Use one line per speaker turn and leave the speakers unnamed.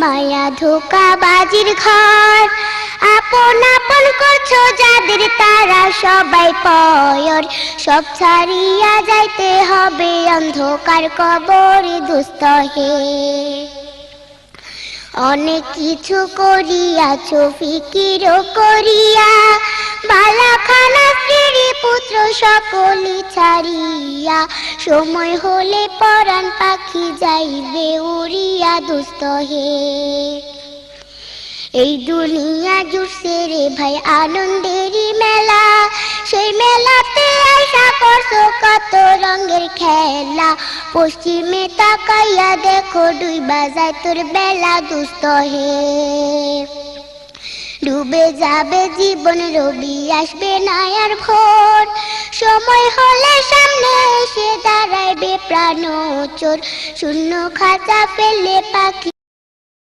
মায়া ধোঁকাবাজির ঘর। আপন আপন করছো যাদের তারা সবাই পয়র। সব ছাড়িয়া যাইতে হবে অন্ধকার কবরে দুস্থ হে। অনেক কিছু করিয়াছো ফিকিরও করিয়া, বালাখানা স্ত্রী পুত্র সকলি ছাড়িয়া। সময় হলে পরাণ পাখি যাইবে উড়িয়া দুস্থ হে। এই দুনিয়া জুড়ছে রে ভাই আনন্দেরই মেলা, সেই মেলাতে আশা করছো কত রঙের খেলা। পশ্চিমে তাকাইয়া দেখো ডুইবা যায় তোর বেলা দুস্থ হে। ডুবে যাবে জীবন রবি আসবে না আর ভোর। সময় হলে সামনে এসে দাঁড়াইবে প্রাণচোর। শূন্য খাঁচা ফেলে পাখি